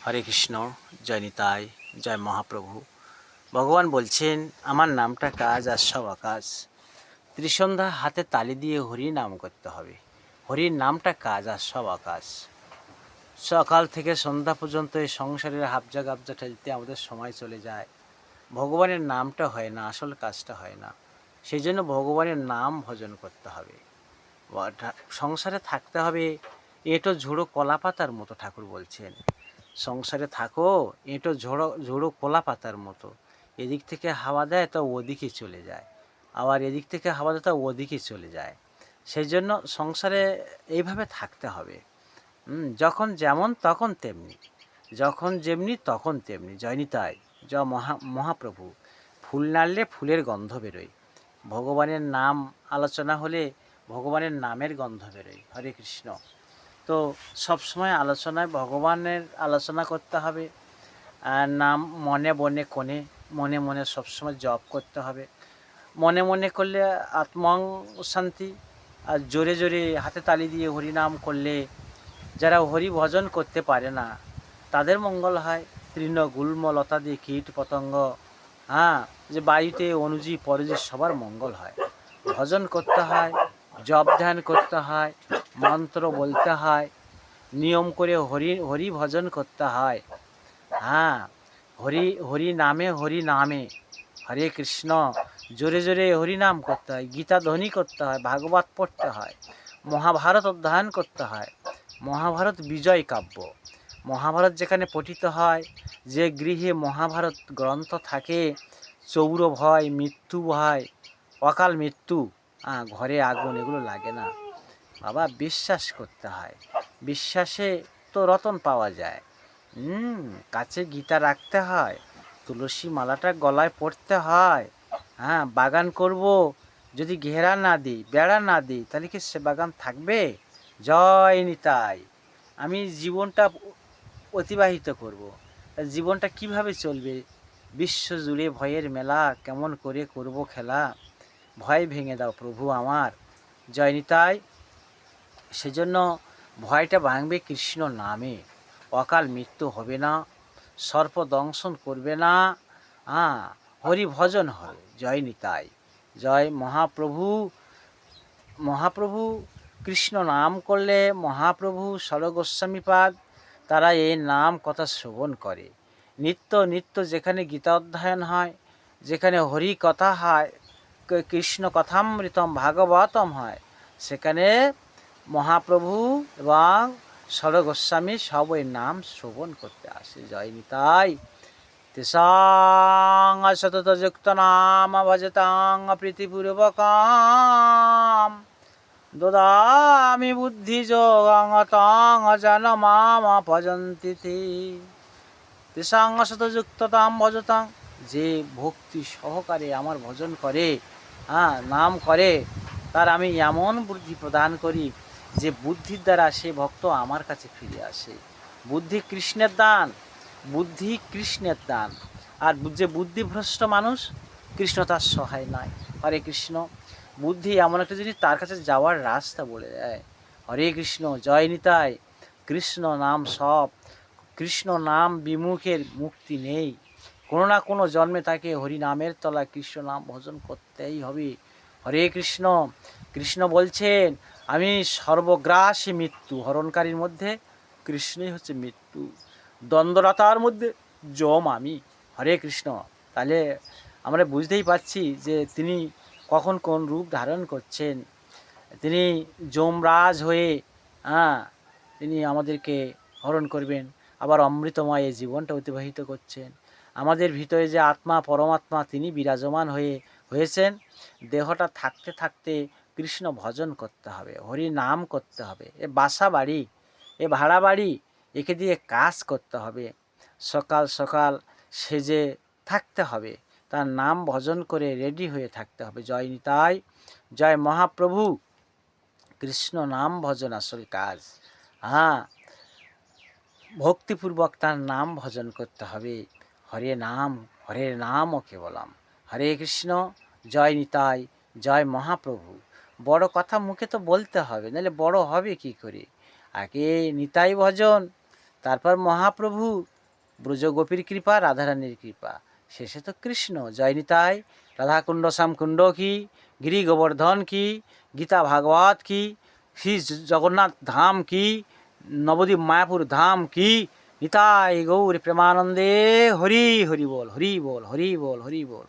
হরে কৃষ্ণ। জয় নিতাই, জয় মহাপ্রভু। ভগবান বলছেন, আমার নামটা কাজ আর সব আকাশ। ত্রিসন্ধ্যা হাতে তালি দিয়ে হরি নাম করতে হবে। হরির নামটা কাজ আর সব আকাশ। সকাল থেকে সন্ধ্যা পর্যন্ত এই সংসারের হাবজা গাবজা ঠেলতে আমাদের সময় চলে যায়। ভগবানের নামটা হয় না, আসল কাজটা হয় না। সেই জন্য ভগবানের নাম ভজন করতে হবে। সংসারে থাকতে হবে এঁটো ঝোড়ো কলা পাতার মতো, ঠাকুর বলছেন। সংসারে থাকো এঁটো ঝোড়ো ঝোড়ো কলা পাতার মতো। এদিক থেকে হাওয়া দেয় তা ওদিকে চলে যায়, আবার এদিক থেকে হাওয়া দেয় তা ওদিকে চলে যায়। সেই জন্য সংসারে এইভাবে থাকতে হবে। যখন যেমন তখন তেমনি, যখন যেমনি তখন তেমনি। জয়নিতাই, মহাপ্রভু। ফুল নাড়লে ফুলের গন্ধ বেরোয়। ভগবানের নাম আলোচনা হলে ভগবানের নামের গন্ধ বেরোয়। হরে কৃষ্ণ। তো সবসময় আলোচনায় ভগবানের আলোচনা করতে হবে। নাম মনে মনে কোণে, মনে মনে সবসময় জপ করতে হবে। মনে মনে করলে আত্মাং শান্তি, আর জোরে জোরে হাতে তালি দিয়ে হরিনাম করলে যারা হরি ভজন করতে পারে না তাদের মঙ্গল হয়। তৃণ গুল্ম লতা দিয়ে কীট পতঙ্গ, যে বায়ুতে অনুজীব পরজীব সবার মঙ্গল হয়। ভজন করতে হয়, জপ ধ্যান করতে হয়, মন্ত্র বলতে হয়, নিয়ম করে হরি হরি ভজন করতে হয়। হরি হরি নামে হরি নামে, হরে কৃষ্ণ জোরে জোরে হরিনাম করতে হয়, গীতা ধ্বনি করতে হয়, ভাগবত পড়তে হয়, মহাভারত অধ্যয়ন করতে হয়। মহাভারত বিজয় কাব্য। মহাভারত যেখানে পঠিত হয়, যে গৃহে মহাভারত গ্রন্থ থাকে, চৌর ভয়, মৃত্যু ভয়, অকাল মৃত্যু, ঘরে আগুন এগুলো লাগে না। বাবা, বিশ্বাস করতে হয়। বিশ্বাসে তো রতন পাওয়া যায়। কাছে গীতা রাখতে হয়, তুলসী মালাটা গলায় পড়তে হয়। বাগান করব, যদি ঘেরা না দিই, বেড়া না দিই, তাহলে কি সে বাগান থাকবে? জয় নিতাই। আমি জীবনটা অতিবাহিত করব, জীবনটা কিভাবে চলবে? বিশ্ব জুড়ে ভয়ের মেলা, কেমন করে করব খেলা? ভয় ভেঙে দাও প্রভু আমার। জয় নিতাই। সেজন্য ভয়টা ভাঙবে কৃষ্ণ নামে। অকাল মৃত্যু হবে না, সর্প দংশন করবে না, হরি ভজন হবে। জয় নিতাই, জয় মহাপ্রভু। মহাপ্রভু কৃষ্ণ নাম করলে মহাপ্রভু সরগোস্বামীপাদ তারা এই নাম কথা শ্রবণ করে। নিত্য নিত্য যেখানে গীতা অধ্যয়ন হয়, যেখানে হরি কথা হয়, কৃষ্ণ কথামৃতম ভাগবতম হয়, সেখানে মহাপ্রভু এবং সরগোস্বামী সব ওই নাম শ্রবণ করতে আসে। জয় নিতাই। তেসাং সততযুক্ত নাম ভজতাং প্রীতিপূর্বকাম দদামি বুদ্ধি যোগাং তাং জনমাম ভজন্তি তে। তেসাং সতযুক্ত নাম ভজতাং, যে ভক্তি সহকারে আমার ভজন করে, নাম করে, তার আমি এমন বুদ্ধি প্রদান করি যে বুদ্ধির দ্বারা সে ভক্ত আমার কাছে ফিরে আসে। বুদ্ধি কৃষ্ণের দান, বুদ্ধি কৃষ্ণের দান। আর যে বুদ্ধিভ্রষ্ট মানুষ, কৃষ্ণ তার সহায় নাই। হরে কৃষ্ণ। বুদ্ধি এমন একটা জিনিস, তার কাছে যাওয়ার রাস্তা বলে দেয়। হরে কৃষ্ণ। জয় নিতাই। কৃষ্ণ নাম সব। কৃষ্ণ নাম বিমুখের মুক্তি নেই। কোনো না কোনো জন্মে তাকে হরিনামের তলায় কৃষ্ণ নাম ভজন করতেই হবে। হরে কৃষ্ণ। কৃষ্ণ বলছেন, আমি সর্বগ্রাসী মৃত্যু। হরণকারীর মধ্যে কৃষ্ণই হচ্ছে মৃত্যু, দ্বন্দ্বরতার মধ্যে যম আমি। হরে কৃষ্ণ। তাহলে আমরা বুঝতেই পারছি যে তিনি কখন কোন রূপ ধারণ করছেন। তিনি যমরাজ হয়ে তিনি আমাদেরকে হরণ করবেন, আবার অমৃতময় এই জীবনটা অতিবাহিত করছেন। আমাদের ভিতরে যে আত্মা পরমাত্মা, তিনি বিরাজমান হয়েছেন। দেহটা থাকতে থাকতে কৃষ্ণ ভজন করতে হবে, হরি নাম করতে হবে। এ বাসা বাড়ি, এ ভাড়া বাড়ি, একে দিয়ে কাজ করতে হবে। সকাল সকাল সেজে থাকতে হবে, তার নাম ভজন করে রেডি হয়ে থাকতে হবে। জয় নিতাই, জয় মহাপ্রভু। কৃষ্ণ নাম ভজন আসল কাজ। ভক্তিপূর্বক তার নাম ভজন করতে হবে। হরে নাম, হরে নাম ও কেবলম। হরে কৃষ্ণ। জয় নিতাই, জয় মহাপ্রভু। বড় কথা মুখে তো বলতে হবে, নাহলে বড় হবে কি করে? আগে নিতাই ভজন, তারপর মহাপ্রভু, ব্রজগোপীর কৃপা, রাধারানীর কৃপা, শেষে তো কৃষ্ণ। জয় নিতাই। রাধাকুণ্ড শ্যামকুণ্ড কি, গিরি গোবর্ধন কি, গীতা ভাগবত কি, শ্রী জগন্নাথ ধাম কি, নবদ্বীপ মায়াপুর ধাম কি। নিতাই গৌর প্রেমানন্দে। হরি হরি বল, হরি বল, হরি বল, হরি বল।